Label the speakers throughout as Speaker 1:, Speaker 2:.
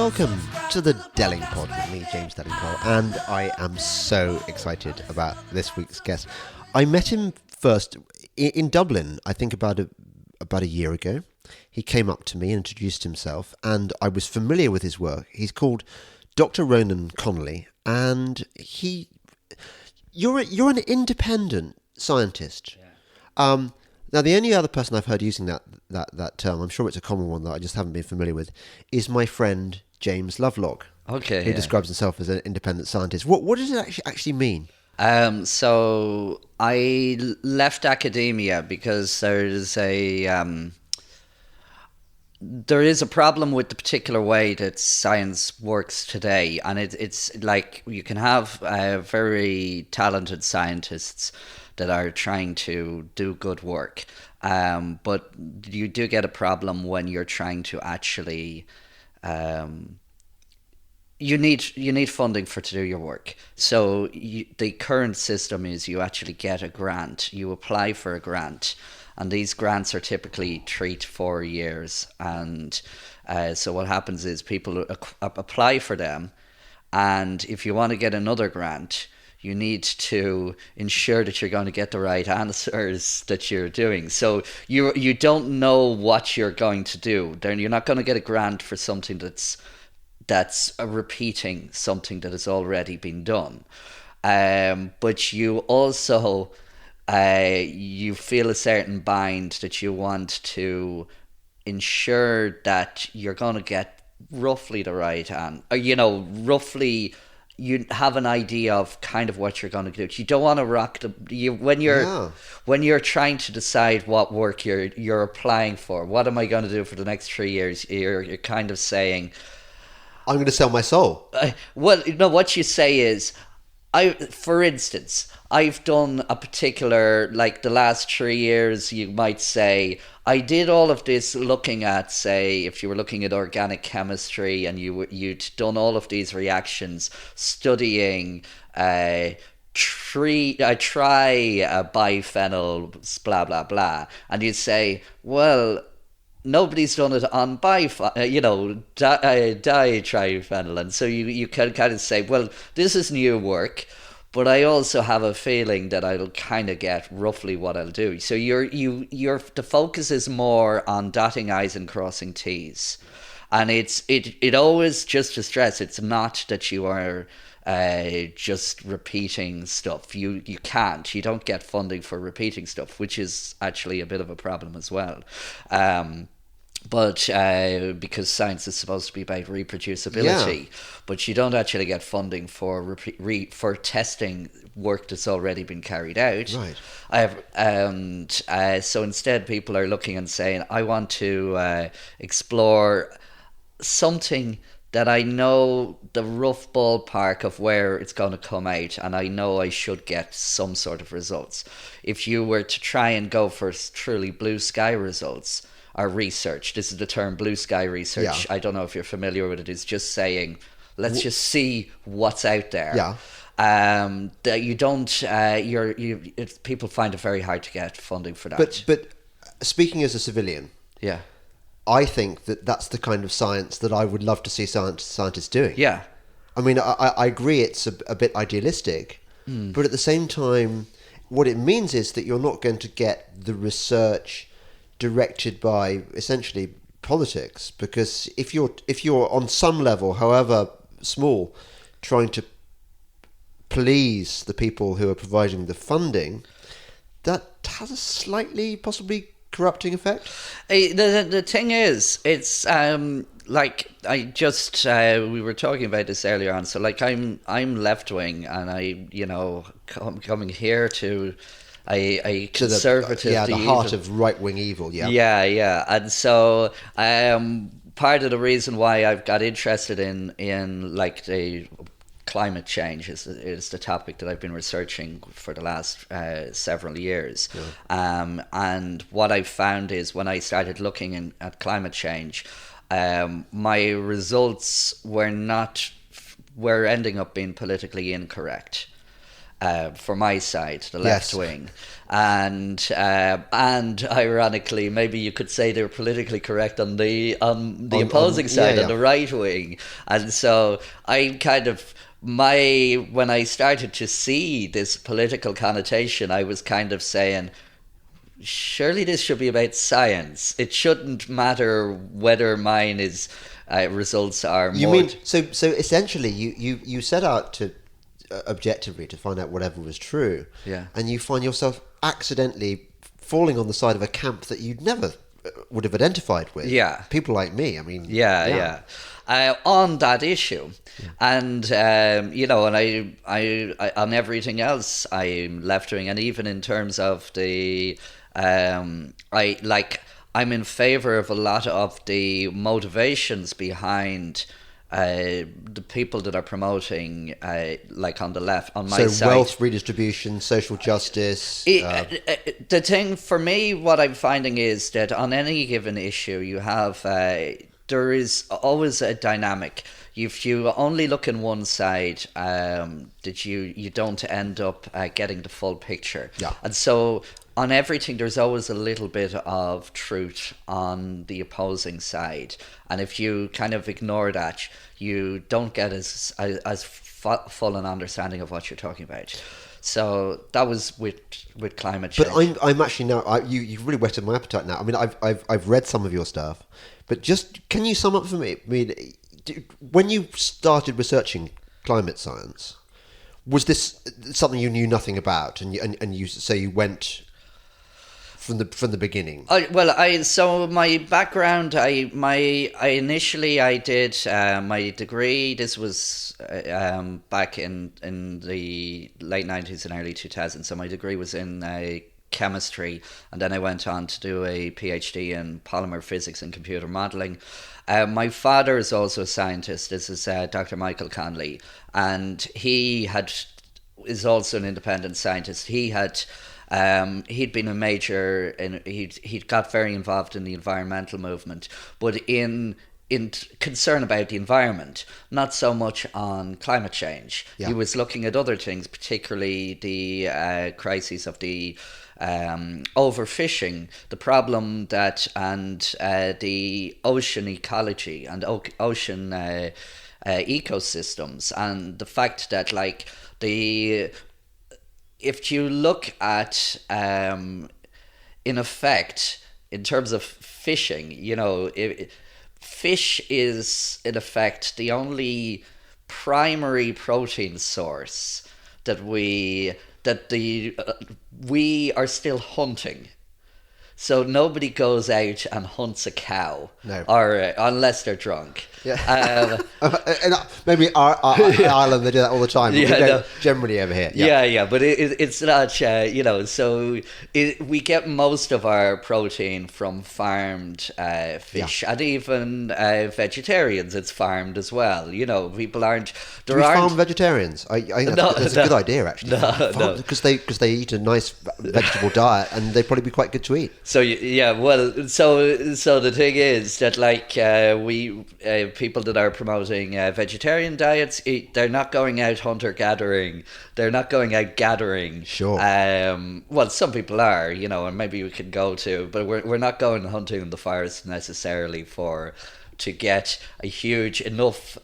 Speaker 1: welcome to the Delingpod with me, James Delingpole, and I am so excited about this week's guest. I met him first in Dublin, I think about a year ago. He came up to me and introduced himself, and I was familiar with his work. He's called Dr. Ronan Connolly, and you're an independent scientist. Yeah. Now, the only other person I've heard using that term, I'm sure it's a common one that I just haven't been familiar with, is my friend James Lovelock.
Speaker 2: Okay.
Speaker 1: Who describes himself as an independent scientist. What does it actually mean?
Speaker 2: So I left academia because there is a problem with the particular way that science works today, and it's like you can have very talented scientists that are trying to do good work, but you do get a problem when you're trying to actually you need funding to do your work. So the current system is you actually get a grant, you apply for a grant, and these grants are typically 3 to 4 years. And so what happens is people apply for them, and if you want to get another grant, you need to ensure that you're going to get the right answers that you're doing. So you don't know what you're going to do. Then you're not going to get a grant for something that's repeating something that has already been done. But you also you feel a certain bind that you want to ensure that you're going to get roughly the right roughly you have an idea of kind of what you're going to do. You don't want to rock when you're trying to decide what work you're applying for. What am I going to do for the next 3 years? You're kind of saying,
Speaker 1: I'm going to sell my soul.
Speaker 2: What you say is, for instance, I've done a particular, like the last 3 years, you might say, I did all of this looking at, say, if you were looking at organic chemistry and you'd done all of these reactions, studying tribiphenyl, blah, blah, blah. And you'd say, well, nobody's done it on ditriphenyl, and so you can kind of say, well, this is new work, but I also have a feeling that I'll kind of get roughly what I'll do. So the focus is more on dotting I's and crossing T's, and it always, just to stress, it's not that you are just repeating stuff. You don't get funding for repeating stuff, which is actually a bit of a problem as well. But because science is supposed to be about reproducibility, but you don't actually get funding for for testing work that's already been carried out.
Speaker 1: Right.
Speaker 2: So instead, people are looking and saying, I want to explore something that I know the rough ballpark of where it's going to come out, and I know I should get some sort of results. If you were to try and go for truly blue sky results, or research, this is the term blue sky research. Yeah. I don't know if you're familiar with it. It's just saying, let's just see what's out there.
Speaker 1: Yeah.
Speaker 2: That you don't. People find it very hard to get funding for that.
Speaker 1: But speaking as a civilian,
Speaker 2: yeah,
Speaker 1: I think that's the kind of science that I would love to see scientists doing.
Speaker 2: Yeah.
Speaker 1: I mean, I agree it's a bit idealistic, but at the same time, what it means is that you're not going to get the research directed by essentially politics, because if you're on some level, however small, trying to please the people who are providing the funding, that has a slightly possibly corrupting effect.
Speaker 2: The thing is, it's like I just we were talking about this earlier on. So like I'm left wing, and I coming here to a conservative,
Speaker 1: the heart of right wing evil.
Speaker 2: Yeah. And so part of the reason why I've got interested in like the climate change is the topic that I've been researching for the last several years. Yeah. And what I found is, when I started looking at climate change, my results were ending up being politically incorrect. for my side, the left
Speaker 1: Yes.
Speaker 2: wing, and ironically, maybe you could say they're politically correct on the opposing side, on the right wing, and so I kind of. When I started to see this political connotation, I was kind of saying, surely this should be about science. It shouldn't matter whether mine is results are
Speaker 1: You
Speaker 2: more.
Speaker 1: mean so essentially you set out to objectively to find out whatever was true,
Speaker 2: Yeah.
Speaker 1: and you find yourself accidentally falling on the side of a camp that you'd never would have identified with.
Speaker 2: Yeah.
Speaker 1: People like me. I mean.
Speaker 2: Yeah. On that issue, and and I on everything else, I'm left wing, and even in terms of the, I'm in favor of a lot of the motivations behind. The people that are promoting, like on the left, on my
Speaker 1: So
Speaker 2: side,
Speaker 1: wealth redistribution, social justice.
Speaker 2: the thing for me, what I'm finding is that on any given issue, you have there is always a dynamic. If you only look in one side, that you don't end up getting the full picture.
Speaker 1: Yeah.
Speaker 2: And so on everything, there's always a little bit of truth on the opposing side, and if you kind of ignore that, you don't get as full an understanding of what you're talking about. So that was with climate change.
Speaker 1: But I'm actually now. You've really whetted my appetite now. I mean, I've read some of your stuff, but just can you sum up for me? I mean, when you started researching climate science, was this something you knew nothing about, and you say you went from the beginning?
Speaker 2: So my background, I initially did my degree. This was back in the late 90s and early 2000s. So my degree was in chemistry, and then I went on to do a PhD in polymer physics and computer modeling. My father is also a scientist. This is Dr. Michael Connolly, and he is also an independent scientist. He'd been a major, and he'd got very involved in the environmental movement, but in concern about the environment, not so much on climate change.
Speaker 1: Yeah.
Speaker 2: He was looking at other things, particularly the crises of the overfishing, the problem that, and the ocean ecology and ocean ecosystems, and the fact that if you look at, in effect, in terms of fishing, fish is, in effect, the only primary protein source that we are still hunting. So nobody goes out and hunts a cow,
Speaker 1: No.
Speaker 2: or unless they're drunk.
Speaker 1: Yeah. And maybe Ireland they do that all the time. But we don't generally over here.
Speaker 2: Yeah. But it's not. So we get most of our protein from farmed fish, and even vegetarians. It's farmed as well. People aren't.
Speaker 1: Do we farm vegetarians? I think that's a good idea actually.
Speaker 2: No.
Speaker 1: Because they eat a nice vegetable diet, and they'd probably be quite good to eat.
Speaker 2: So so the thing is that we people that are promoting vegetarian diets, they're not going out hunter gathering. They're not going out gathering.
Speaker 1: Sure.
Speaker 2: Some people are, and maybe we could go to, but we're not going hunting in the forest necessarily to get a huge enough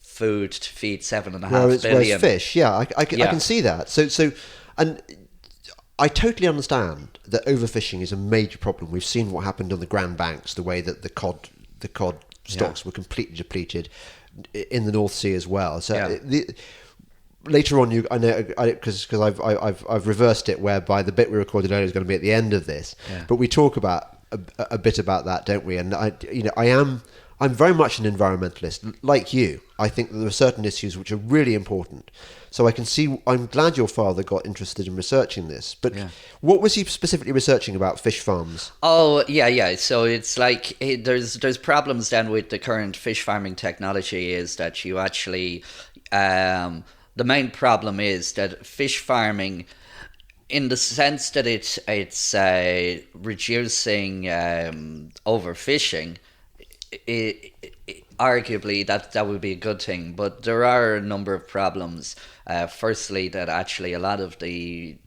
Speaker 2: food to feed 7.5 billion.
Speaker 1: Whereas fish, I can see that. So and I totally understand that overfishing is a major problem. We've seen what happened on the Grand Banks, the way that the cod stocks were completely depleted in the North Sea as well. So later on, I know because I've reversed it, whereby the bit we recorded earlier is going to be at the end of this. Yeah. But we talk about a bit about that, don't we? And I'm very much an environmentalist, like you. I think that there are certain issues which are really important. So I'm glad your father got interested in researching this. But what was he specifically researching about fish farms?
Speaker 2: Oh, yeah. So it's there's problems then with the current fish farming technology, is that you actually, the main problem is that fish farming, in the sense that it's reducing overfishing, arguably that would be a good thing, but there are a number of problems. Firstly, that actually a lot of the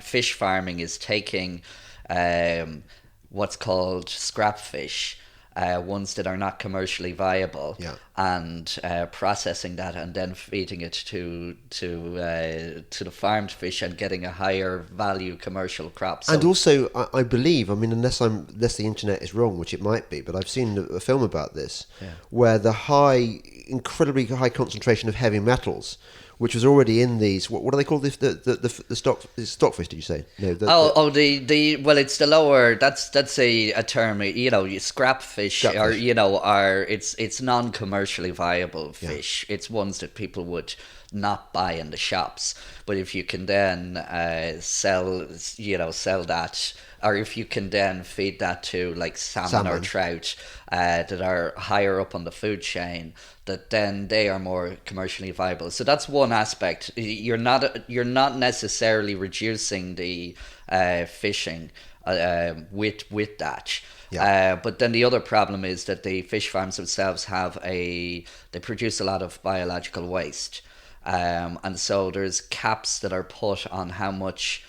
Speaker 2: fish farming is taking um, what's called scrap fish, ones that are not commercially viable,
Speaker 1: Yeah.
Speaker 2: and processing that and then feeding it to the farmed fish and getting a higher value commercial crop. So,
Speaker 1: And also, I believe, I mean, unless the internet is wrong, which it might be, but I've seen a film about this, where the incredibly high concentration of heavy metals, which was already in these, what do they call this? The stockfish? Did you say? No.
Speaker 2: Well, it's the lower. That's a term. Scrap fish, or are it's non-commercially viable fish. It's ones that people would not buy in the shops. But if you can then sell that, or if you can then feed that to like salmon or trout that are higher up on the food chain, that then they are more commercially viable. So that's one aspect. You're not necessarily reducing the fishing with that.
Speaker 1: Yeah.
Speaker 2: But then the other problem is that the fish farms themselves they produce a lot of biological waste. And so there's caps that are put on how much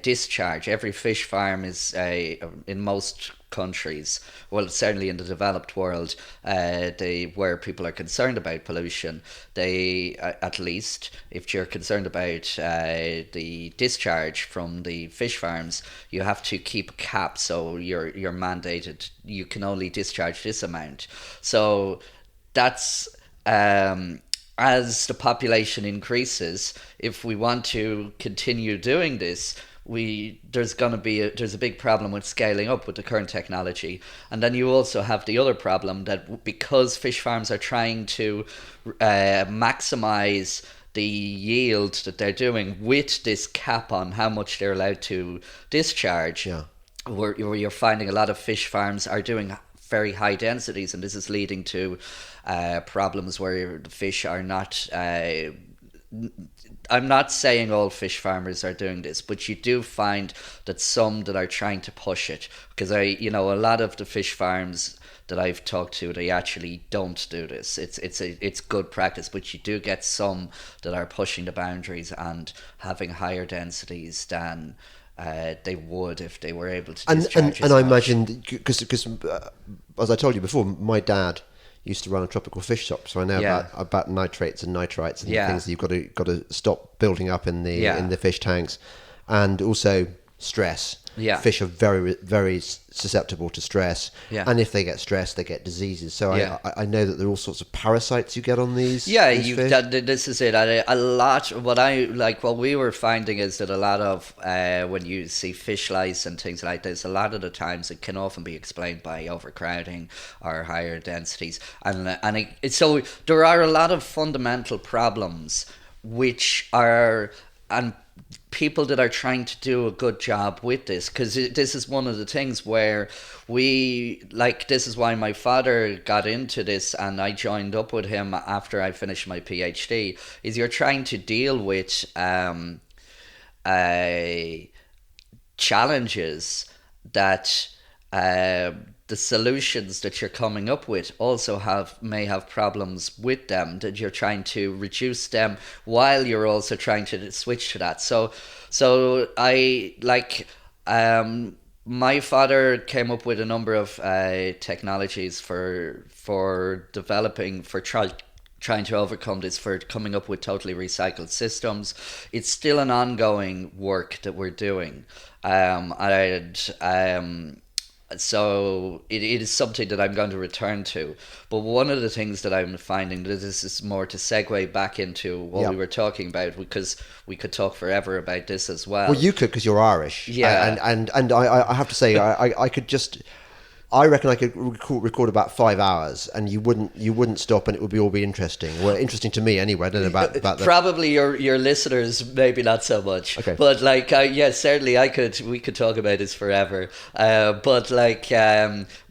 Speaker 2: discharge. Every fish farm is in most countries, well, certainly in the developed world, where people are concerned about pollution, they at least, if you're concerned about the discharge from the fish farms, you have to keep a cap. So you're mandated. You can only discharge this amount. So that's as the population increases, if we want to continue doing this, there's a big problem with scaling up with the current technology. And then you also have the other problem that because fish farms are trying to maximize the yield that they're doing with this cap on how much they're allowed to discharge, where you're finding a lot of fish farms are doing very high densities, and this is leading to problems where the fish are not. I'm not saying all fish farmers are doing this, but you do find that some that are trying to push it, because a lot of the fish farms that I've talked to, they actually don't do this. It's good practice, but you do get some that are pushing the boundaries and having higher densities than they would if they were able to discharge
Speaker 1: and I imagine, because as I told you before, my dad used to run a tropical fish shop, so I know about nitrates and nitrites and things that you've got to stop building up in the fish tanks, and also stress. Fish are very, very susceptible to stress, and if they get stressed, they get diseases. So I know that there are all sorts of parasites you get on these. These fish.
Speaker 2: This is it. A lot. What we were finding is that a lot of when you see fish lice and things like this, a lot of the times it can often be explained by overcrowding or higher densities, so there are a lot of fundamental problems which are people that are trying to do a good job with this, because this is one of the things where this is why my father got into this and I joined up with him after I finished my PhD, is you're trying to deal with challenges that the solutions that you're coming up with also may have problems with them, that you're trying to reduce them while you're also trying to switch to that. So my father came up with a number of technologies for developing, trying to overcome this, for coming up with totally recycled systems. It's still an ongoing work that we're doing. So it is something that I'm going to return to. But one of the things that I'm finding, that this is more to segue back into what we were talking about, because we could talk forever about this as well.
Speaker 1: Well, you could, because you're Irish. Yeah. And I have to say, I could just... I reckon I could record about 5 hours, and you wouldn't stop, and it would all be interesting. Well, interesting to me anyway. I don't know about that.
Speaker 2: Probably your listeners, maybe not so much.
Speaker 1: Okay.
Speaker 2: But certainly we could talk about this forever. But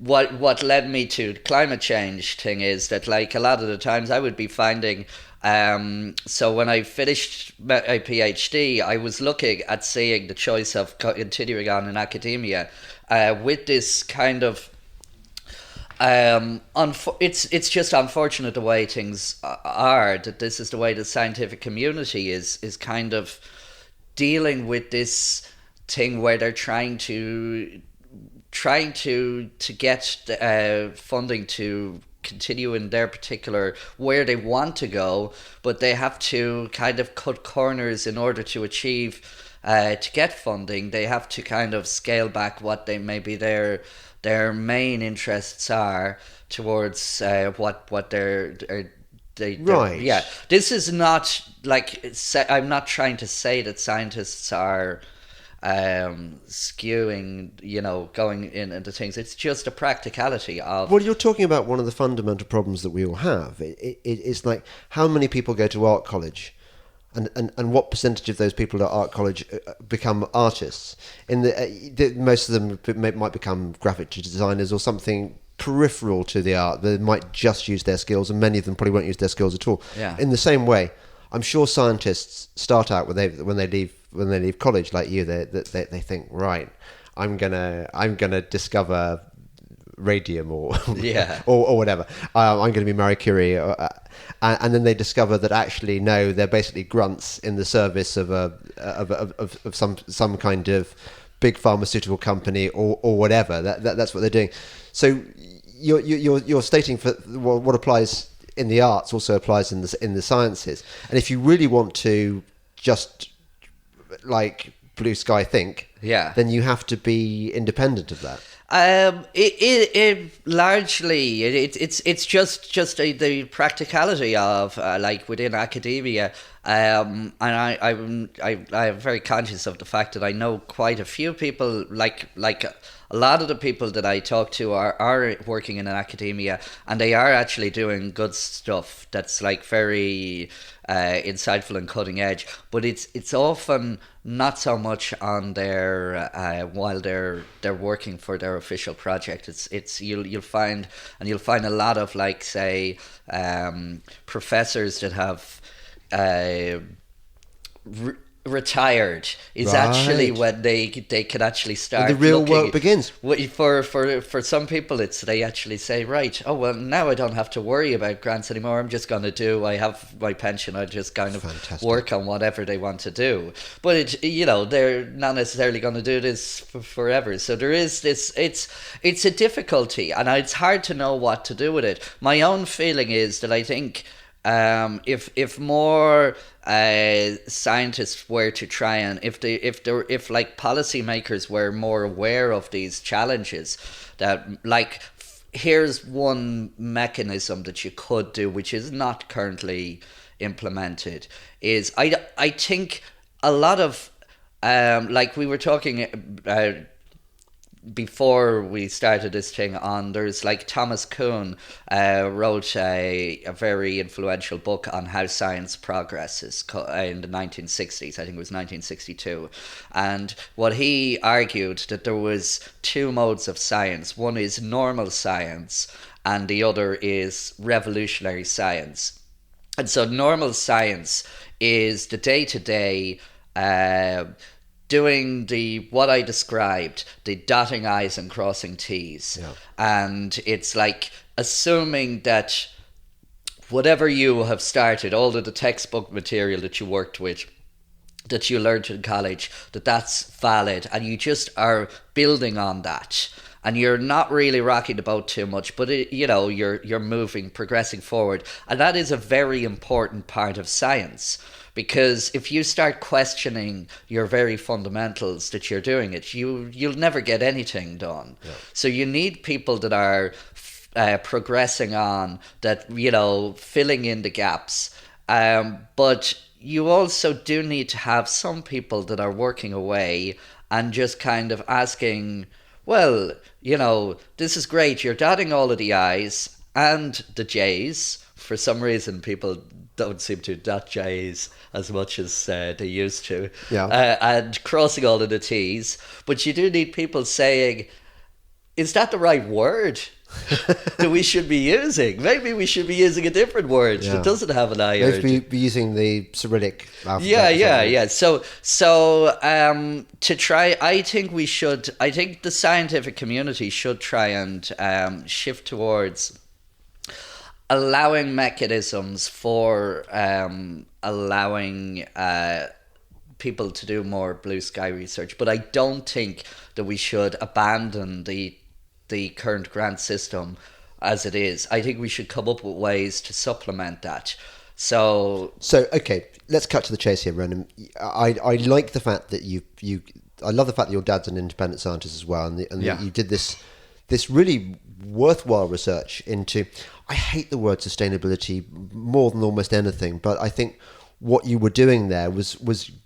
Speaker 2: what led me to the climate change thing is that a lot of the times I would be finding. So when I finished my PhD, I was looking at seeing the choice of continuing on in academia with this kind of It's just unfortunate the way things are, that this is the way the scientific community is kind of dealing with this thing where they're trying to get funding to continue in their particular where they want to go, but they have to kind of cut corners in order to achieve to get funding. They have to kind of scale back what they maybe their main interests are towards what
Speaker 1: Right.
Speaker 2: yeah. This is not like I'm not trying to say that scientists are skewing, going into things. It's just a practicality of.
Speaker 1: Well, you're talking about one of the fundamental problems that we all have. It's like how many people go to art college, and what percentage of those people at art college become artists? Most of them might become graphic designers or something peripheral to the art. They might just use their skills, and many of them probably won't use their skills at all.
Speaker 2: Yeah.
Speaker 1: In the same way, I'm sure scientists start out when they leave college, like you, they think, right, I'm gonna discover radium or
Speaker 2: Yeah.
Speaker 1: or whatever. I'm going to be Marie Curie, and then they discover that actually no, they're basically grunts in the service of some kind of big pharmaceutical company or whatever. That's what they're doing. So you're stating for what applies in the arts also applies in the sciences. And if you really want to just like blue sky think,
Speaker 2: Yeah.
Speaker 1: then you have to be independent of that.
Speaker 2: It largely it's just the practicality of like within academia, and I'm very conscious of the fact that I know quite a few people, like a lot of the people that I talk to are working in academia, and they are actually doing good stuff that's like very insightful and cutting edge, but it's often not so much on their while they're working for their official project. You'll find a lot of, like, say, professors that have retired is actually
Speaker 1: Right.
Speaker 2: when they can actually start
Speaker 1: The real
Speaker 2: looking.
Speaker 1: work begins.
Speaker 2: For some people, they actually say, right, oh well, now I don't have to worry about grants anymore. I'm just going to I have my pension. I just kind of
Speaker 1: Fantastic.
Speaker 2: work on whatever they want to do. But they're not necessarily going to do this forever. So there is this. It's a difficulty, and it's hard to know what to do with it. My own feeling is that I think. If more scientists were to try and if like policymakers were more aware of these challenges, that like here's one mechanism that you could do which is not currently implemented, is I think a lot of like we were talking before we started this thing on, there's like Thomas Kuhn wrote a very influential book on how science progresses in the 1960s. I think it was 1962. And what he argued that there was two modes of science. One is normal science and the other is revolutionary science. And so normal science is the day-to-day doing what I described, the dotting I's and crossing T's.
Speaker 1: Yeah.
Speaker 2: And it's like assuming that whatever you have started, all of the textbook material that you worked with, that you learned in college, that's valid, and you just are building on that. And you're not really rocking the boat too much, but you're moving, progressing forward. And that is a very important part of science. Because if you start questioning your very fundamentals that you're doing it, you'll never get anything done. Yeah. So you need people that are progressing on, that, filling in the gaps. But you also do need to have some people that are working away and just kind of asking, well, this is great. You're dotting all of the I's and the J's. For some reason, people don't seem to dot J's as much as they used to.
Speaker 1: Yeah.
Speaker 2: And crossing all of the T's. But you do need people saying, is that the right word? that we should be using. Maybe we should be using a different word that doesn't have an I.
Speaker 1: Maybe be using the Cyrillic alphabet.
Speaker 2: Yeah. So to try, I think we should. I think the scientific community should try and shift towards allowing mechanisms for allowing people to do more blue sky research. But I don't think that we should abandon the current grant system as it is. I think we should come up with ways to supplement that. So
Speaker 1: okay, let's cut to the chase here, Ronan. I like the fact that I love the fact that your dad's an independent scientist as well, and that you did this really worthwhile research into. I hate the word sustainability more than almost anything, but I think what you were doing there was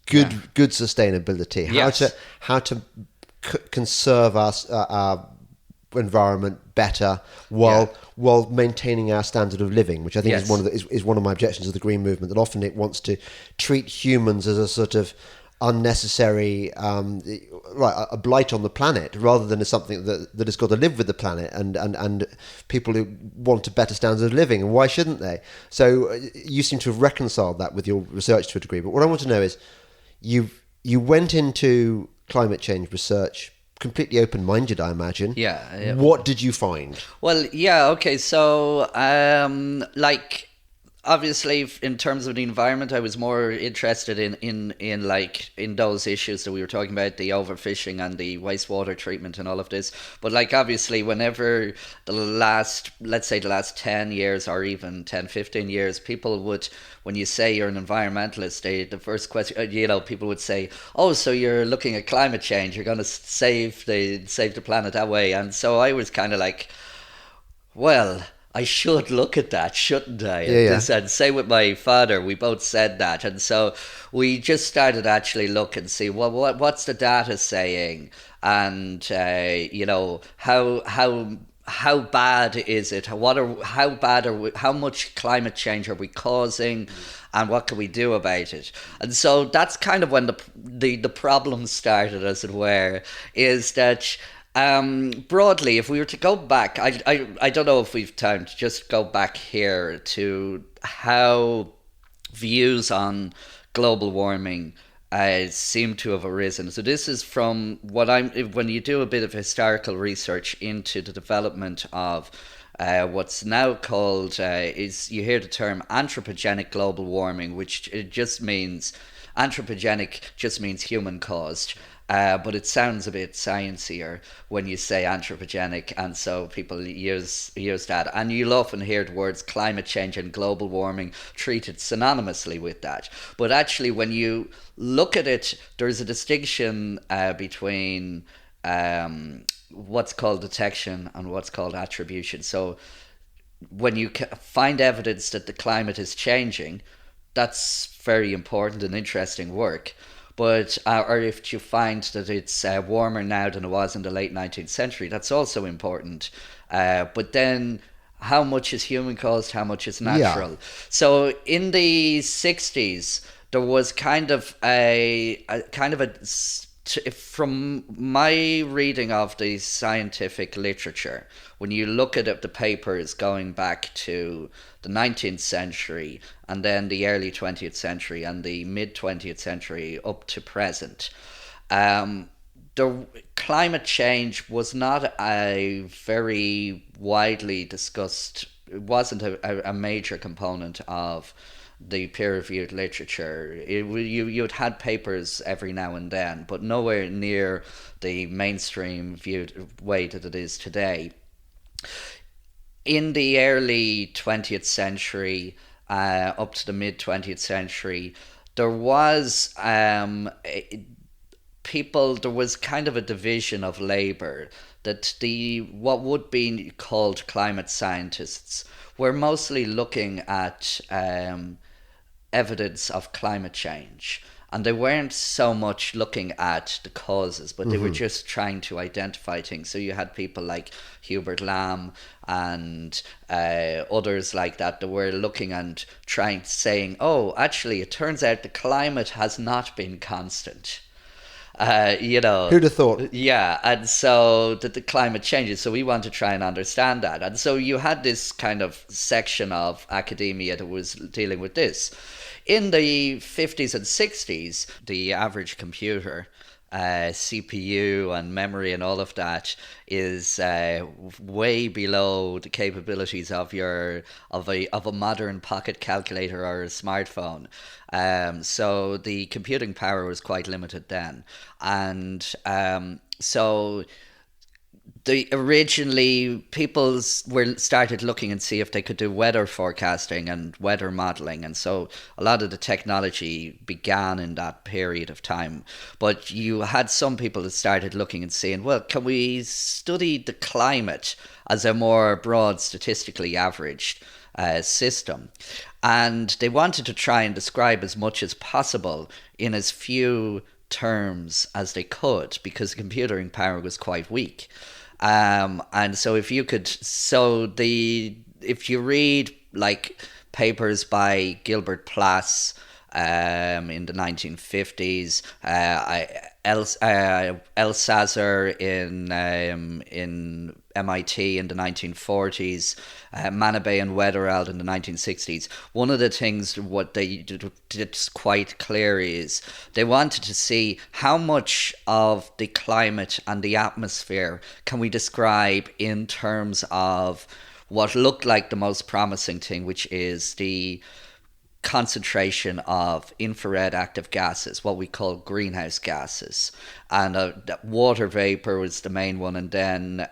Speaker 1: good sustainability. How to conserve our environment better while maintaining our standard of living, which I think is one of my objections of the green movement, that often it wants to treat humans as a sort of unnecessary a blight on the planet, rather than as something that has got to live with the planet and people who want a better standard of living. And why shouldn't they? So you seem to have reconciled that with your research to a degree. But what I want to know is, you went into climate change research completely open-minded, I imagine.
Speaker 2: Yeah.
Speaker 1: What did you find?
Speaker 2: Well, okay. So, obviously, in terms of the environment, I was more interested in those issues that we were talking about, the overfishing and the wastewater treatment and all of this. But obviously, whenever the last 10 years or even 10, 15 years, people would, when you say you're an environmentalist, the first question, people would say, oh, so you're looking at climate change, you're going to save the planet that way. And so I was kind of like, well, I should look at that, shouldn't I? And same with my father, we both said that. And so we just started to actually look and see, well, what's the data saying? And, how bad is it? How much climate change are we causing? And what can we do about it? And so that's kind of when the problem started, as it were, is that broadly, if we were to go back, I don't know if we've time to just go back here to how views on global warming seem to have arisen. So this is from when you do a bit of historical research into the development of what's now called, you hear the term anthropogenic global warming, which anthropogenic just means human caused. But it sounds a bit sciencier when you say anthropogenic, and so people use that. And you'll often hear the words climate change and global warming treated synonymously with that. But actually, when you look at it, there's a distinction between what's called detection and what's called attribution. So when you find evidence that the climate is changing, that's very important and interesting work. But or if you find that it's warmer now than it was in the late 19th century, that's also important. But then, how much is human caused? How much is natural? Yeah. So in the 60s, there was from my reading of the scientific literature, when you look at the papers going back to the 19th century and then the early 20th century and the mid 20th century up to present, the climate change was not a very widely discussed, it wasn't a major component of the peer-reviewed literature. You'd had papers every now and then, but nowhere near the mainstream viewed way that it is today. In the early 20th century, up to the mid 20th century, there was there was kind of a division of labor, that what would be called climate scientists were mostly looking at evidence of climate change, and they weren't so much looking at the causes, but they were just trying to identify things. So you had people like Hubert Lamb and others like that were looking and saying, oh, actually it turns out the climate has not been constant. You know,
Speaker 1: Who'd have thought?
Speaker 2: yeah, and so the climate changes. So we want to try and understand that. And so you had this kind of section of academia that was dealing with this. In the 50s and 60s, the average computer, CPU and memory and all of that is way below the capabilities of a modern pocket calculator or a smartphone. So the computing power was quite limited then, and so originally people were started looking and see if they could do weather forecasting and weather modeling, and so a lot of the technology began in that period of time. But you had some people that started looking and saying, well, can we study the climate as a more broad, statistically averaged system? And they wanted to try and describe as much as possible in as few terms as they could, because the computing power was quite weak. And so if you read like papers by Gilbert Plas in the 1950s, Elsasser in MIT in the 1940s, Manabey and Wetherald in the 1960s. One of the things what they did quite clear is they wanted to see how much of the climate and the atmosphere can we describe in terms of what looked like the most promising thing, which is the concentration of infrared active gases, what we call greenhouse gases. And water vapor was the main one, and then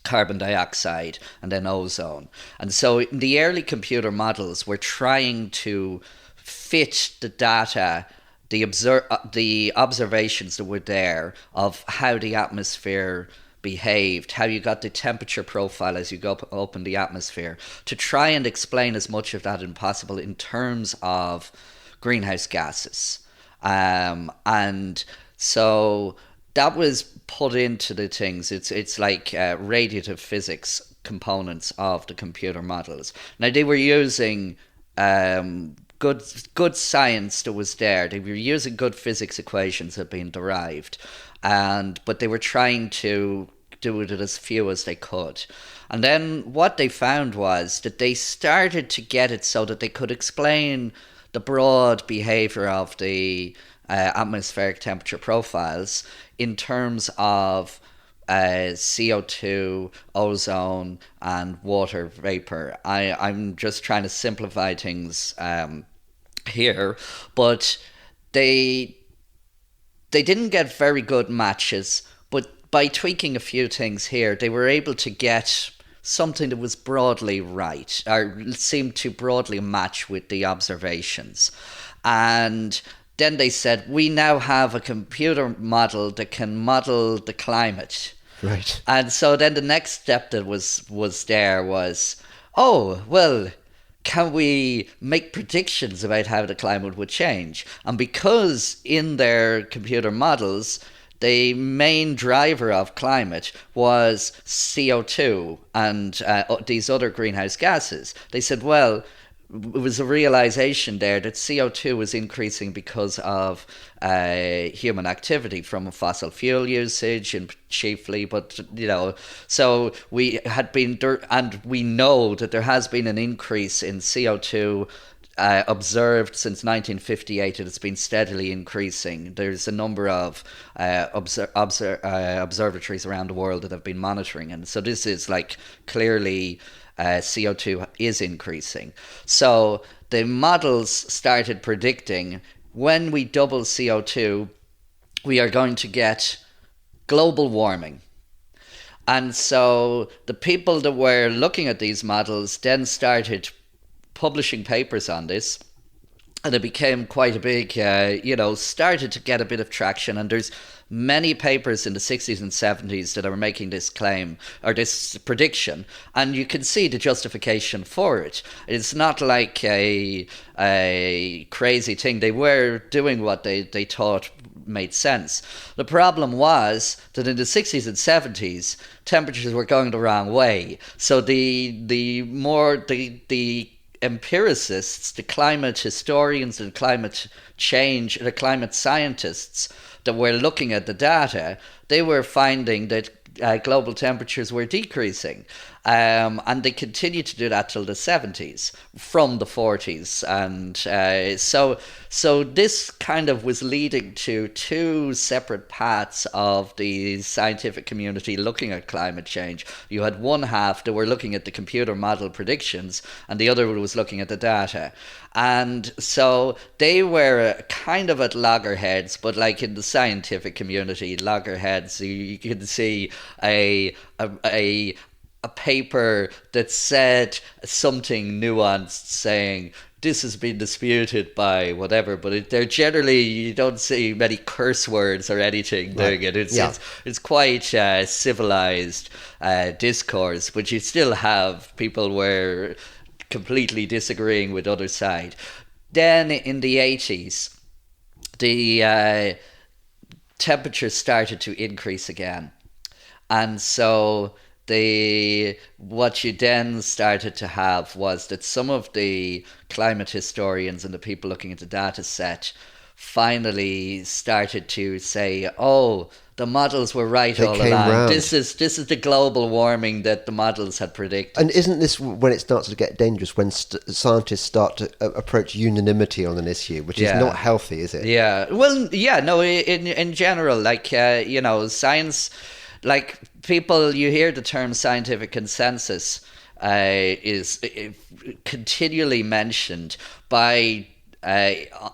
Speaker 2: carbon dioxide, and then ozone. And so in the early computer models, we're trying to fit the data, the observations that were there of how the atmosphere behaved, how you got the temperature profile as you go up in the atmosphere, to try and explain as much of that as possible in terms of greenhouse gases. And so that was put into the things. It's like radiative physics components of the computer models. Now they were using good science that was there. They were using good physics equations that had been derived, but they were trying to do it as few as they could. And then what they found was that they started to get it so that they could explain the broad behavior of the atmospheric temperature profiles in terms of CO2, ozone, and water vapor. I'm just trying to simplify things here, but they didn't get very good matches, but by tweaking a few things here, they were able to get something that was broadly right, or seemed to broadly match with the observations. And then they said, we now have a computer model that can model the climate.
Speaker 1: Right.
Speaker 2: And so then the next step that was there was, oh, well, can we make predictions about how the climate would change? And because in their computer models, the main driver of climate was CO2 and these other greenhouse gases, they said, well, it was a realization there that CO2 was increasing because of human activity from fossil fuel usage and chiefly, but so we had been and we know that there has been an increase in CO2 observed since 1958. It has been steadily increasing. There's a number of observatories around the world that have been monitoring, and so this is like clearly CO2 is increasing. So the models started predicting when we double CO2, we are going to get global warming. And so the people that were looking at these models then started publishing papers on this, and it became quite a big, started to get a bit of traction. And there's many papers in the 60s and 70s that are making this claim or this prediction, and you can see the justification for it. It's not like a crazy thing. They were doing what they thought made sense. The problem was that in the 60s and 70s, temperatures were going the wrong way. So the empiricists, the climate historians, the climate change, the climate scientists that were looking at the data, they were finding that global temperatures were decreasing. And they continued to do that till the 70s from the 40s. And so this kind of was leading to two separate paths of the scientific community looking at climate change. You had one half that were looking at the computer model predictions, and the other was looking at the data. And so they were kind of at loggerheads, but like in the scientific community, loggerheads, you can see a paper that said something nuanced, saying this has been disputed by whatever, but they're generally, you don't see many curse words or anything doing it. It's quite civilized discourse, but you still have people where completely disagreeing with other side. Then in the 80s, the temperatures started to increase again. And so what you then started to have was that some of the climate historians and the people looking at the data set finally started to say, oh, the models were right all along.
Speaker 1: Round.
Speaker 2: This is the global warming that the models had predicted.
Speaker 1: And isn't this when it starts to get dangerous, when scientists start to approach unanimity on an issue, which is not healthy, is it?
Speaker 2: Yeah. Well, yeah, no, in general, like, science, like people, you hear the term scientific consensus is continually mentioned by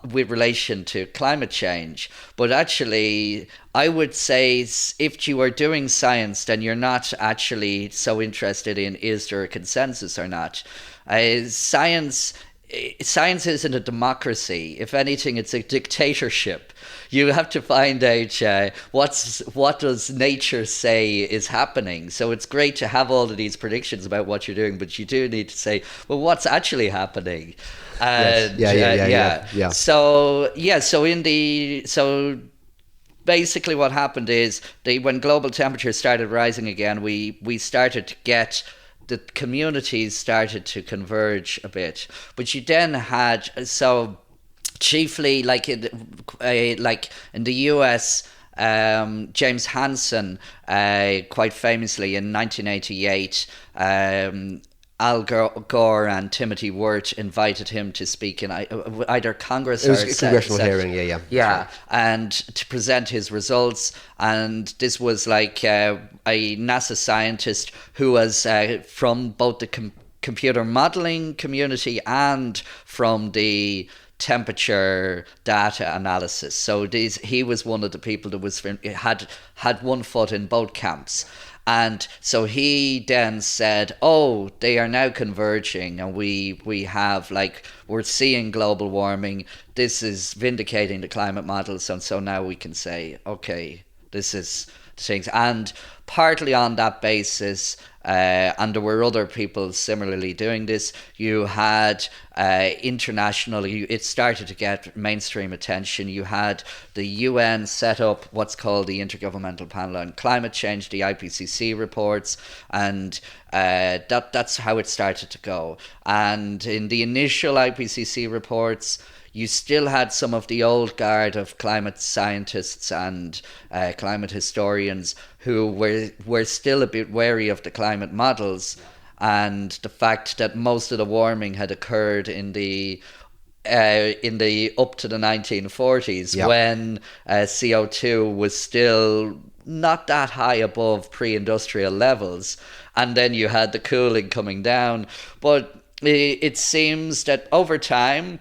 Speaker 2: with relation to climate change. But actually, I would say if you are doing science, then you're not actually so interested in is there a consensus or not. Science isn't a democracy. If anything, it's a dictatorship. You have to find out what does nature say is happening. So it's great to have all of these predictions about what you're doing, but you do need to say, well, what's actually happening? And,
Speaker 1: yeah.
Speaker 2: So basically what happened is when global temperatures started rising again, we started to get the communities started to converge a bit. But you then had, so chiefly like in the US, James Hansen, quite famously in 1988, Al Gore and Timothy Wirt invited him to speak in either Congress or...
Speaker 1: It was a congressional hearing, yeah.
Speaker 2: Yeah, and to present his results. And this was like a NASA scientist who was from both the computer modeling community and from the temperature data analysis. So he was one of the people that had one foot in both camps. And so he then said, oh, they are now converging, and we have, like, we're seeing global warming. This is vindicating the climate models. And so now we can say, okay, this is things. And partly on that basis, and there were other people similarly doing this, you had internationally, it started to get mainstream attention. You had the UN set up what's called the Intergovernmental Panel on Climate Change, the IPCC reports, and that's how it started to go. And in the initial IPCC reports, you still had some of the old guard of climate scientists and climate historians who were still a bit wary of the climate models and the fact that most of the warming had occurred in the up to the 1940s, when CO2 was still not that high above pre-industrial levels, and then you had the cooling coming down. But it seems that over time,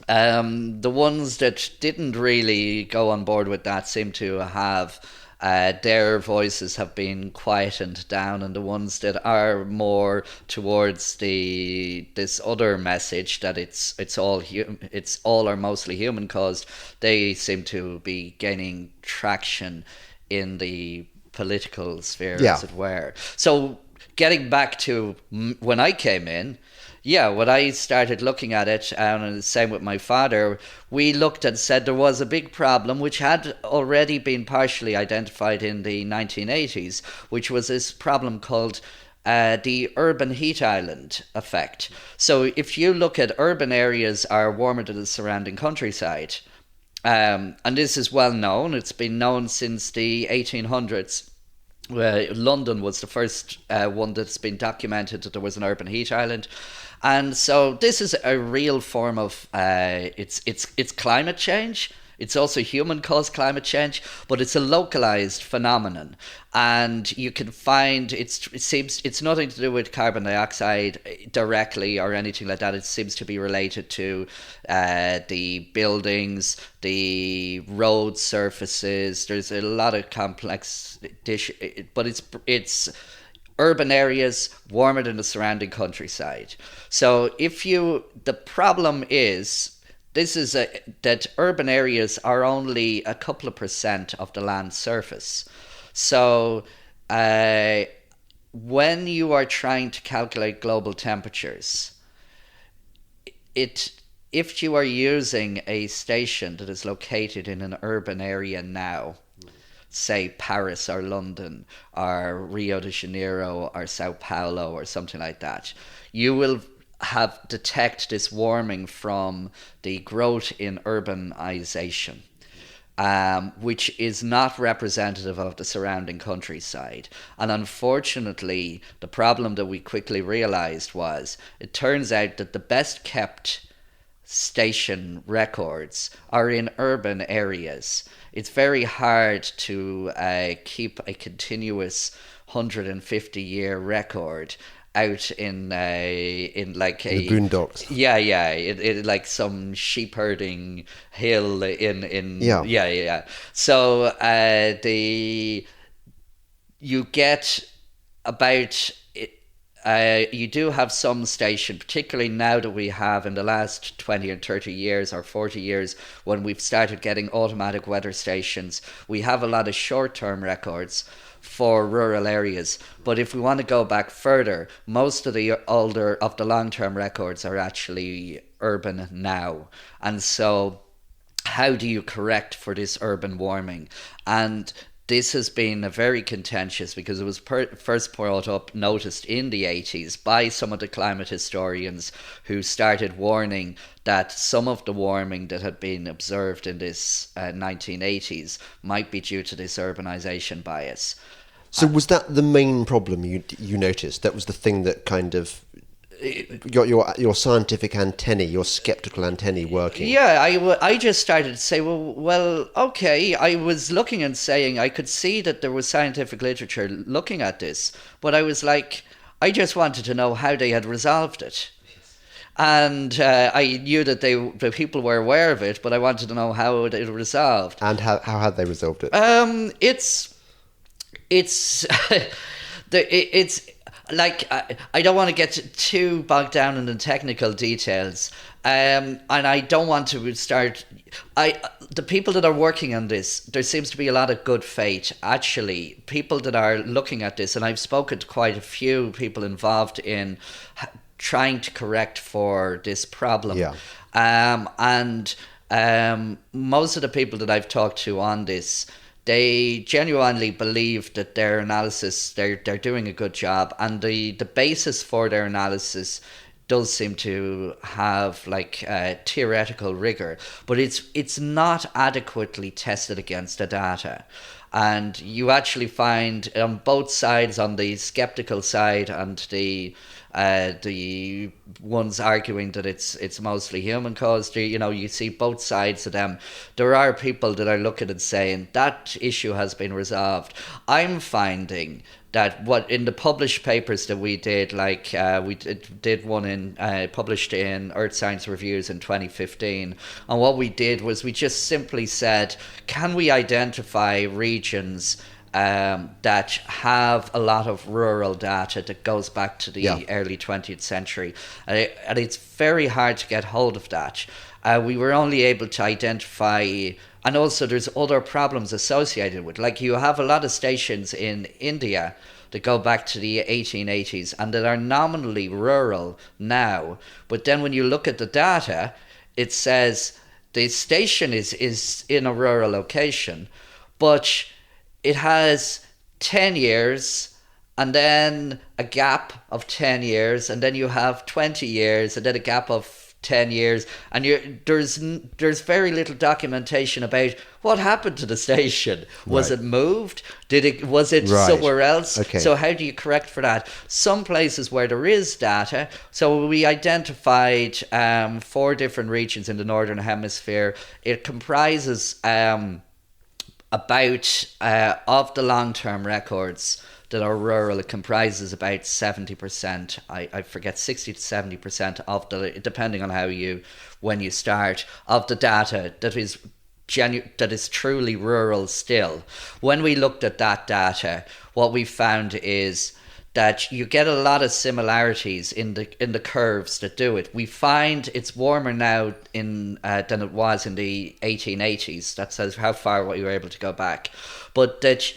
Speaker 2: the ones that didn't really go on board with that seem to have their voices have been quietened down, and the ones that are more towards this other message that it's all or mostly human caused, they seem to be gaining traction in the political sphere, as it were. So getting back to when I came in, when I started looking at it, and the same with my father, we looked and said there was a big problem which had already been partially identified in the 1980s, which was this problem called the urban heat island effect. So if you look at urban areas are warmer than the surrounding countryside, and this is well known. It's been known since the 1800s. London was the first one that's been documented that there was an urban heat island, and so this is a real form of it's climate change. It's also human-caused climate change, but it's a localized phenomenon, and you can find it seems it's nothing to do with carbon dioxide directly or anything like that. It seems to be related to the buildings, the road surfaces. There's a lot of complex but it's urban areas warmer than the surrounding countryside. So the problem is that urban areas are only a couple of percent of the land surface. So when you are trying to calculate global temperatures, if you are using a station that is located in an urban area now, say Paris or London or Rio de Janeiro or Sao Paulo or something like that, you will detect this warming from the growth in urbanization, which is not representative of the surrounding countryside. And unfortunately, the problem that we quickly realized was it turns out that the best kept station records are in urban areas. It's very hard to keep a continuous 150-year record out in like
Speaker 1: the boondocks.
Speaker 2: It like some sheep herding hill in. So you get about you do have some station, particularly now that we have in the last 20 or 30 years or 40 years when we've started getting automatic weather stations. We have a lot of short-term records for rural areas, but if we want to go back further, most of the long-term records are actually urban now. And so how do you correct for this urban warming? And this has been very contentious because it was first noticed in the 80s by some of the climate historians who started warning that some of the warming that had been observed in this 1980s might be due to this urbanization bias.
Speaker 1: So was that the main problem you noticed? That was the thing that kind of got your scientific antennae, your skeptical antennae working?
Speaker 2: Yeah, I just started to say, well, okay. I was looking and saying I could see that there was scientific literature looking at this, but I was like, I just wanted to know how they had resolved it. And I knew that the people were aware of it, but I wanted to know how it had resolved.
Speaker 1: And how had they resolved it?
Speaker 2: It's like I don't want to get too bogged down in the technical details, and I don't want to start. The people that are working on this, there seems to be a lot of good faith. Actually, people that are looking at this, and I've spoken to quite a few people involved in trying to correct for this problem.
Speaker 1: Yeah.
Speaker 2: And most of the people that I've talked to on this, they genuinely believe that their analysis, they're doing a good job, and the basis for their analysis does seem to have like theoretical rigor, but it's not adequately tested against the data. And you actually find on both sides, on the skeptical side and the ones arguing that it's mostly human caused, you see both sides of them. There are people that are looking and saying that issue has been resolved. I'm finding that what in the published papers that we did, like we did one published in Earth Science Reviews in 2015, and what we did was we just simply said, can we identify regions that have a lot of rural data that goes back to the early 20th century, and it's very hard to get hold of that. We were only able to identify, and also there's other problems associated with, like you have a lot of stations in India that go back to the 1880s and that are nominally rural now, but then when you look at the data, it says the station is in a rural location, but it has 10 years and then a gap of 10 years, and then you have 20 years, and then a gap of 10 years, and there's very little documentation about what happened to the station. Was
Speaker 1: Right.
Speaker 2: it moved? Was it
Speaker 1: Right.
Speaker 2: somewhere else?
Speaker 1: Okay.
Speaker 2: So how do you correct for that? Some places where there is data, so we identified 4 different regions in the Northern Hemisphere. It comprises about of the long-term records that are rural, it comprises about 70%. I forget, 60 to 70% of the, depending on when you start, of the data that is truly rural still. When we looked at that data, what we found is that you get a lot of similarities in the curves that do it. We find it's warmer now than it was in the 1880s. That says how far we were able to go back, but that.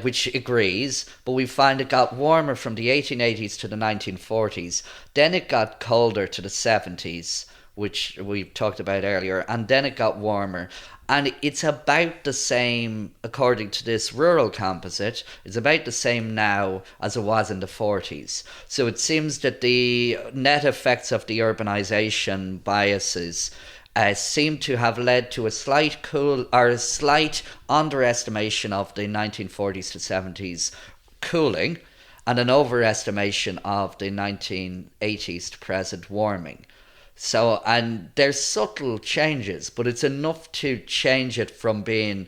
Speaker 2: Which agrees, but we find it got warmer from the 1880s to the 1940s. Then it got colder to the 70s, which we talked about earlier, and then it got warmer. And it's about the same, according to this rural composite, it's about the same now as it was in the 40s. So it seems that the net effects of the urbanization biases seem to have led to a slight underestimation of the 1940s to 70s cooling, and an overestimation of the 1980s to present warming. So, and there's subtle changes, but it's enough to change it from being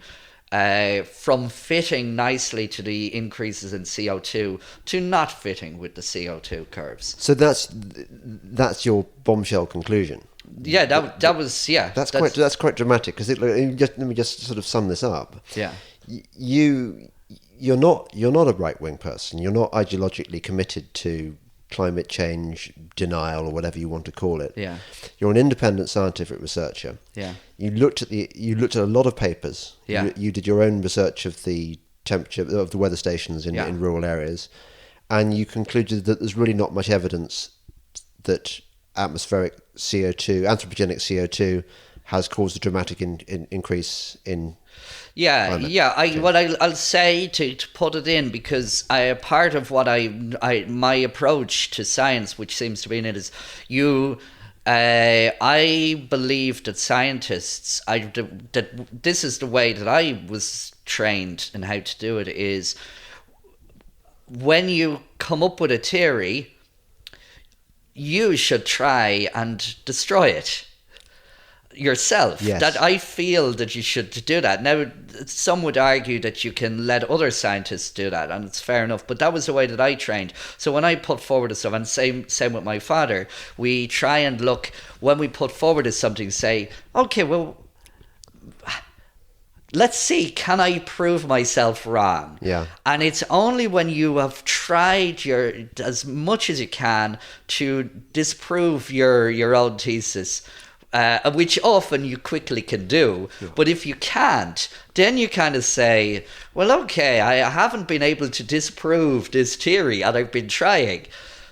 Speaker 2: from fitting nicely to the increases in CO2 to not fitting with the CO2 curves.
Speaker 1: So that's your bombshell conclusion.
Speaker 2: Yeah, that was
Speaker 1: That's quite dramatic, because let me just sort of sum this up.
Speaker 2: Yeah.
Speaker 1: You're not a right wing person. You're not ideologically committed to climate change denial or whatever you want to call it.
Speaker 2: Yeah.
Speaker 1: You're an independent scientific researcher.
Speaker 2: Yeah.
Speaker 1: You looked at a lot of papers.
Speaker 2: Yeah.
Speaker 1: You did your own research of the temperature of the weather stations in rural areas, and you concluded that there's really not much evidence that atmospheric CO2, anthropogenic CO2, has caused a dramatic increase in climate change.
Speaker 2: What I'll say to put it in, because part of what my approach to science, which seems to be in it, is I believe that scientists, that this is the way that I was trained in how to do it, is when you come up with a theory, you should try and destroy it yourself.
Speaker 1: Yes.
Speaker 2: That I feel that you should do that. Now, some would argue that you can let other scientists do that, and it's fair enough, but that was the way that I trained. So when I put forward stuff, and same with my father, we try and look, when we put forward something, say, okay, well, let's see, can I prove myself wrong?
Speaker 1: Yeah.
Speaker 2: And it's only when you have tried as much as you can to disprove your own thesis, which often you quickly can do. Yeah. But if you can't, then you kind of say, well, okay, I haven't been able to disprove this theory, and I've been trying.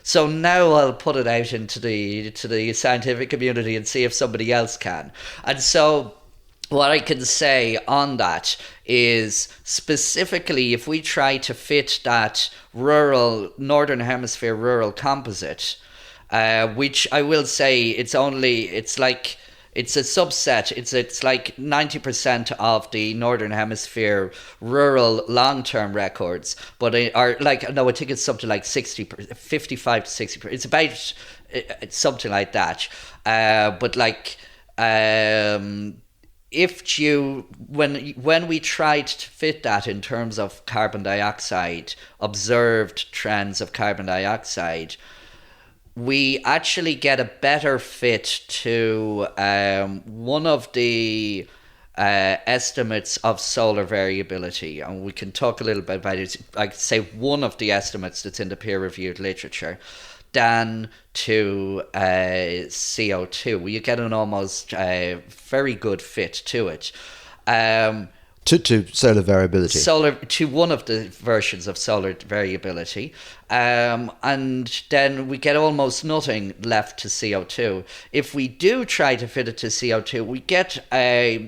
Speaker 2: So now I'll put it out into the scientific community and see if somebody else can. And so what I can say on that is, specifically, if we try to fit that Northern Hemisphere rural composite, which I will say it's a subset. It's like 90% of the Northern Hemisphere rural long-term records, but I think it's something like 55 to 60%. It's about something like that. But like, when we tried to fit that in terms of carbon dioxide, observed trends of carbon dioxide, we actually get a better fit to one of the estimates of solar variability, and we can talk a little bit about it. I could say one of the estimates that's in the peer-reviewed literature, than to CO2. You get an almost very good fit to it.
Speaker 1: To solar variability.
Speaker 2: To one of the versions of solar variability. And then we get almost nothing left to CO2. If we do try to fit it to CO2, we get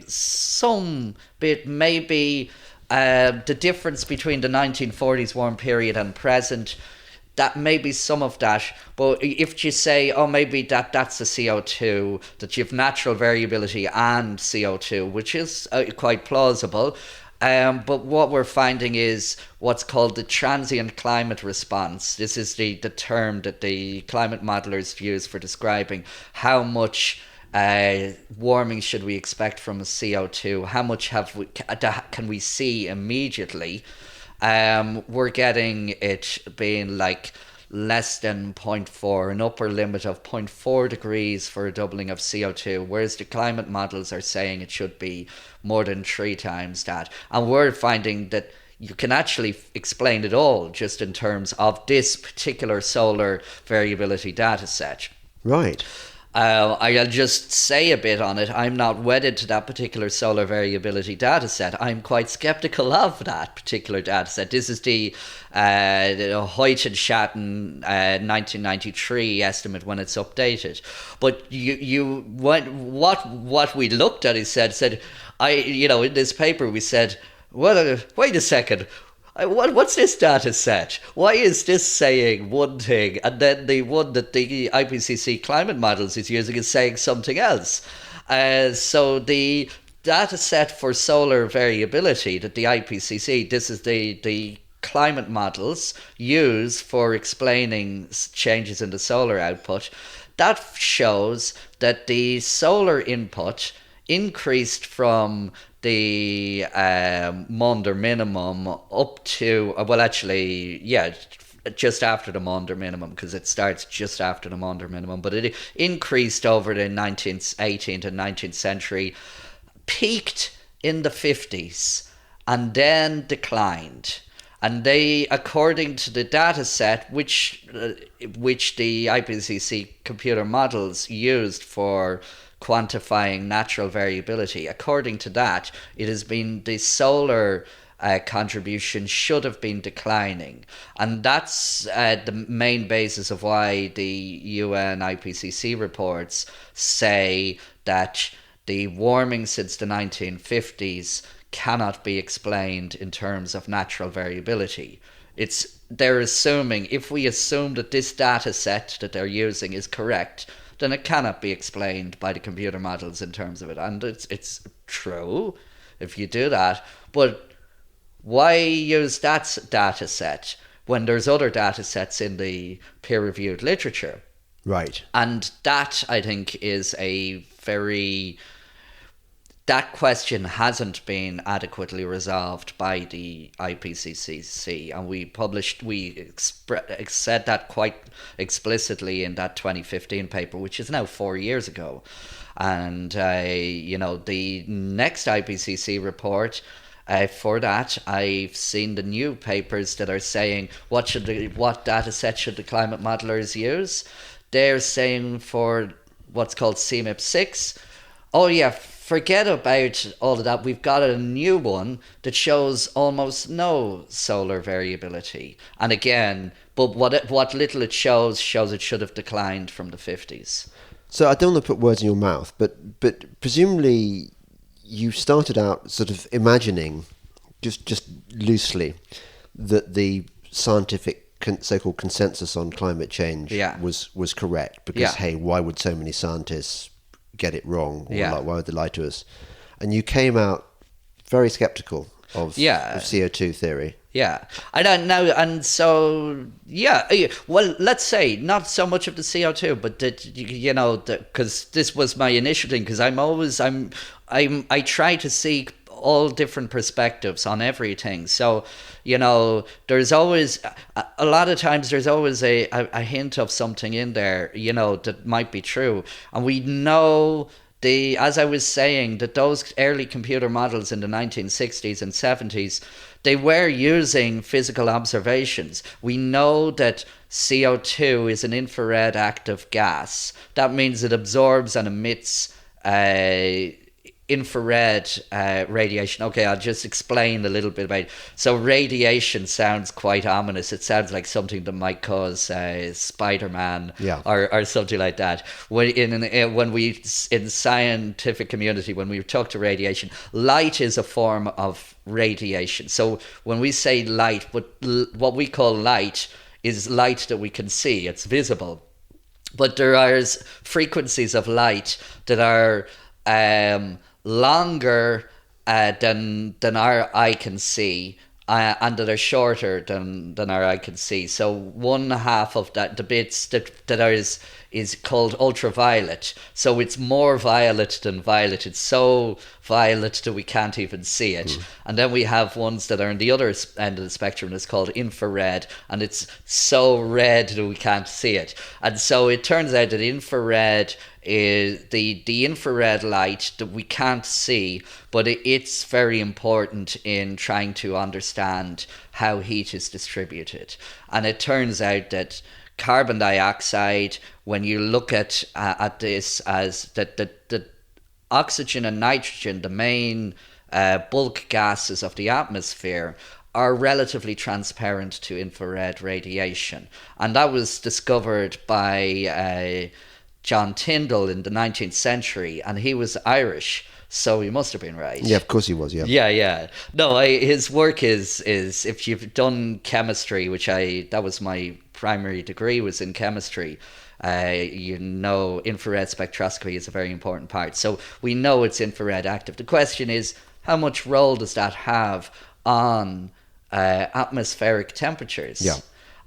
Speaker 2: some bit, maybe The difference between the 1940s warm period and present, that may be some of that, but if you say, oh, maybe that's the CO2, that you have natural variability and CO2, which is quite plausible. But what we're finding is what's called the transient climate response. This is the term that the climate modelers use for describing how much warming should we expect from CO2, how much can we see immediately. We're getting it being like less than 0.4, an upper limit of 0.4 degrees for a doubling of CO2, whereas the climate models are saying it should be more than 3 times that. And we're finding that you can actually explain it all just in terms of this particular solar variability data set.
Speaker 1: Right.
Speaker 2: I'll just say a bit on it. I'm not wedded to that particular solar variability data set. I'm quite skeptical of that particular data set. This is the Hoyt and Shatton 1993 estimate when it's updated. But what we looked at is said in this paper we said, well, wait a second. What's this data set? Why is this saying one thing and then the one that the IPCC climate models is using is saying something else? So the data set for solar variability that the IPCC, this is the climate models use for explaining changes in the solar output, that shows that the solar input increased from the Maunder minimum up to, just after the Maunder minimum, because it starts just after the Maunder minimum, but it increased over the 18th and 19th century, peaked in the 50s, and then declined. And they, according to the data set, which the IPCC computer models used for quantifying natural variability, according to that, it has been the solar contribution should have been declining. And that's the main basis of why the UN IPCC reports say that the warming since the 1950s cannot be explained in terms of natural variability. They're assuming, if we assume that this data set that they're using is correct, then it cannot be explained by the computer models in terms of it. And it's true if you do that. But why use that data set when there's other data sets in the peer-reviewed literature?
Speaker 1: Right.
Speaker 2: And that, I think, is that question hasn't been adequately resolved by the IPCC, and we said that quite explicitly in that 2015 paper, which is now 4 years ago. And the next IPCC report, for that, I've seen the new papers that are saying what data set should the climate modelers use. They're saying for what's called CMIP6, oh yeah, forget about all of that. We've got a new one that shows almost no solar variability. And again, but what little it shows it should have declined from the 50s.
Speaker 1: So I don't want to put words in your mouth, but presumably you started out sort of imagining, just loosely, that the scientific so-called consensus on climate change was correct. Because, hey, why would so many scientists get it wrong, or why would they lie to us? And you came out very skeptical of CO2 theory.
Speaker 2: Yeah, I don't know, and so well, let's say not so much of the CO2, but because this was my initial thing. Because I try to seek all different perspectives on everything. So there's always a lot of times there's always a hint of something in there that might be true, and we know. As I was saying, that those early computer models in the 1960s and 70s, they were using physical observations. We know that CO2 is an infrared active gas. That means it absorbs and emits infrared radiation. Okay, I'll just explain a little bit about it. So radiation sounds quite ominous. It sounds like something that might cause Spider-Man
Speaker 1: Yeah.
Speaker 2: or something like that. When we in scientific community, when we talk to radiation, light is a form of radiation. So when we say light, what we call light is light that we can see. It's visible. But there are frequencies of light that are longer than our eye can see, and that are shorter than our eye can see. So one half of that, the bits that is called ultraviolet. So it's more violet than violet. It's so violet that we can't even see it. And then we have ones that are on the other end of the spectrum. It's called infrared, and it's so red that we can't see it. And so it turns out that infrared is the infrared light that we can't see, but it's very important in trying to understand how heat is distributed. And it turns out that carbon dioxide, when you look at this as the oxygen and nitrogen, the main bulk gases of the atmosphere, are relatively transparent to infrared radiation. And that was discovered by John Tyndall in the 19th century, and he was Irish, so he must have been right.
Speaker 1: Yeah, of course he was. Yeah.
Speaker 2: Yeah. No, his work is if you've done chemistry, that was my primary degree, was in chemistry. Infrared spectroscopy is a very important part. So we know it's infrared active. The question is, how much role does that have on atmospheric temperatures?
Speaker 1: Yeah.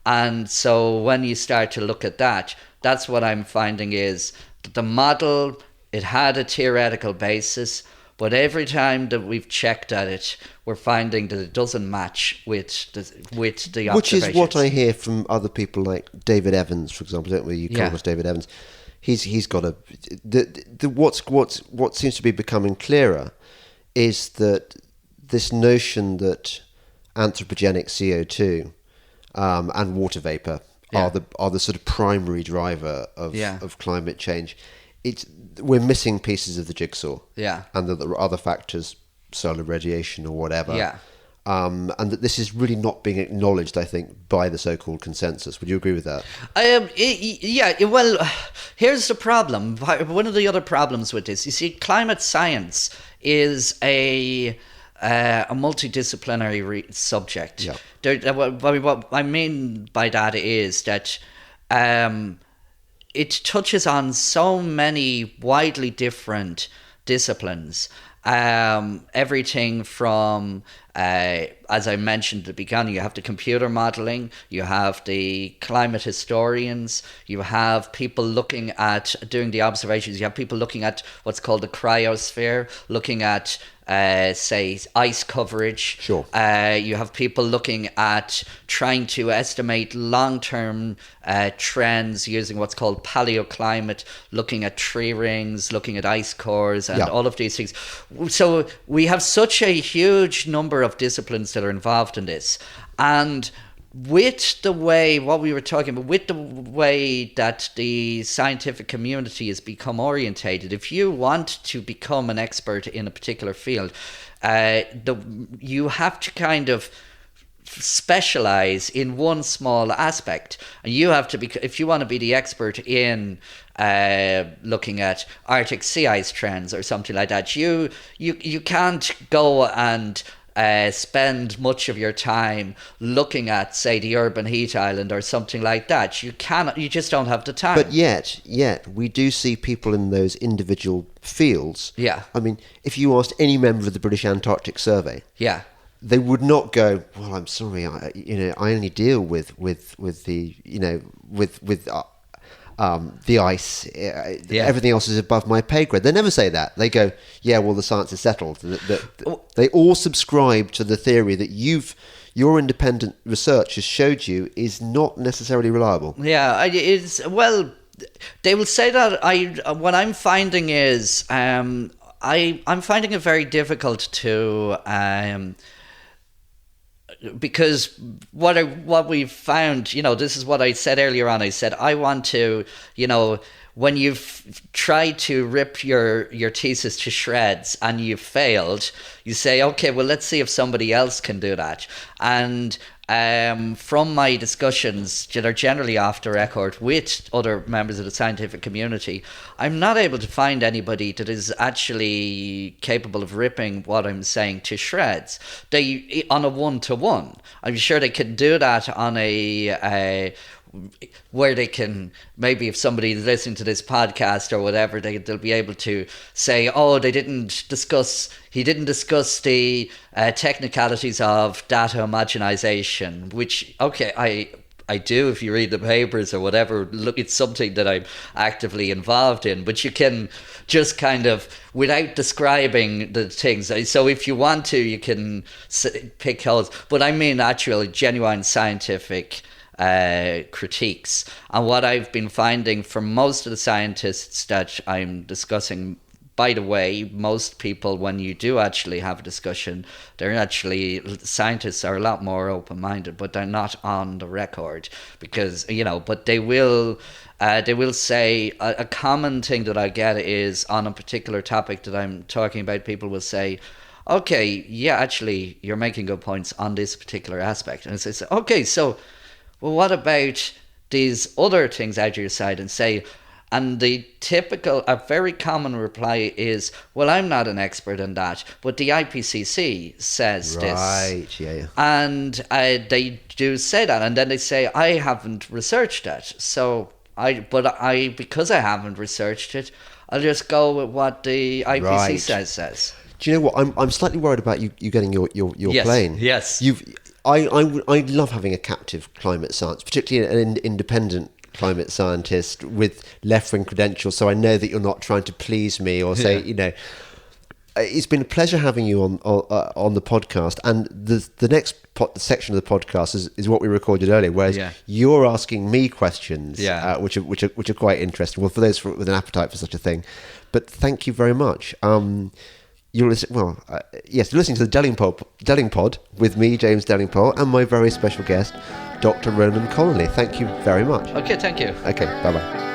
Speaker 2: And so when you start to look at that, that's what I'm finding is that the model, it had a theoretical basis, but every time that we've checked at it, we're finding that it doesn't match with the observations.
Speaker 1: Which is what I hear from other people like David Evans, for example, don't we? You come across David Evans. He's got what seems to be becoming clearer is that this notion that anthropogenic CO2 and water vapor are the sort of primary driver of climate change. We're missing pieces of the jigsaw.
Speaker 2: Yeah.
Speaker 1: And that there are other factors, solar radiation or whatever.
Speaker 2: Yeah.
Speaker 1: And that this is really not being acknowledged, I think, by the so-called consensus. Would you agree with that?
Speaker 2: Well, here's the problem. One of the other problems with this, you see, climate science is a multidisciplinary subject.
Speaker 1: Yeah.
Speaker 2: What I mean by that is that it touches on so many widely different disciplines. Everything from, as I mentioned at the beginning, you have the computer modeling, you have the climate historians, you have people looking at doing the observations, you have people looking at what's called the cryosphere, looking at say ice coverage.
Speaker 1: Sure.
Speaker 2: You have people looking at trying to estimate long-term trends using what's called paleoclimate, looking at tree rings, looking at ice cores, and all of these things. So we have such a huge number of disciplines that are involved in this, and with the way, what we were talking about, with the way that the scientific community has become orientated, if you want to become an expert in a particular field, you have to kind of specialize in one small aspect. And you have to be, if you want to be the expert in looking at Arctic sea ice trends or something like that, you can't go and spend much of your time looking at, say, the urban heat island or something like that. You just don't have the time.
Speaker 1: But yet we do see people in those individual fields.
Speaker 2: Yeah.
Speaker 1: I mean, if you asked any member of the British Antarctic Survey, they would not go, well, I'm sorry, I only deal with the ice. Everything else is above my pay grade. They never say that. They go, yeah, well, the science is settled. They all subscribe to the theory that your independent research has showed you is not necessarily reliable.
Speaker 2: Yeah, well, they will say that. What I'm finding is, I'm finding it very difficult to. Because what we've found, this is what I said earlier on. I said I want to, when you've tried to rip your thesis to shreds and you've failed, you say, okay, well, let's see if somebody else can do that. And from my discussions that are generally off the record with other members of the scientific community, I'm not able to find anybody that is actually capable of ripping what I'm saying to shreds. They, on a one-to-one. I'm sure they can do that on a where they can, maybe if somebody is listening to this podcast or whatever, they'll be able to say, oh, he didn't discuss the technicalities of data homogenization, which, okay, I do if you read the papers or whatever. Look, it's something that I'm actively involved in, but you can just kind of, without describing the things. So if you want to, you can pick holes. But I mean actually genuine scientific critiques. And what I've been finding from most of the scientists that I'm discussing, by the way, most people, when you do actually have a discussion, scientists are a lot more open-minded, but they're not on the record because, but they will say, a common thing that I get is on a particular topic that I'm talking about, people will say, okay, yeah, actually, you're making good points on this particular aspect. And it's okay, so, well, what about these other things out of your side? And say, and a very common reply is, well, I'm not an expert in that, but the IPCC says this.
Speaker 1: Right, yeah.
Speaker 2: And they do say that, and then they say, I haven't researched that. So, because I haven't researched it, I'll just go with what the IPCC says.
Speaker 1: Do you know what? I'm slightly worried about you getting your plane.
Speaker 2: Yes.
Speaker 1: I love having a captive climate science, particularly an independent climate scientist with left-wing credentials, so I know that you're not trying to please me or say, it's been a pleasure having you on the podcast. And the next section of the podcast is what we recorded earlier, whereas you're asking me questions, which are quite interesting. Well, for those with an appetite for such a thing. But thank you very much. You're listening to the Delingpod with me, James Delingpole, and my very special guest, Dr. Ronan Connolly. Thank you very much.
Speaker 2: Okay, thank you.
Speaker 1: Okay, bye-bye.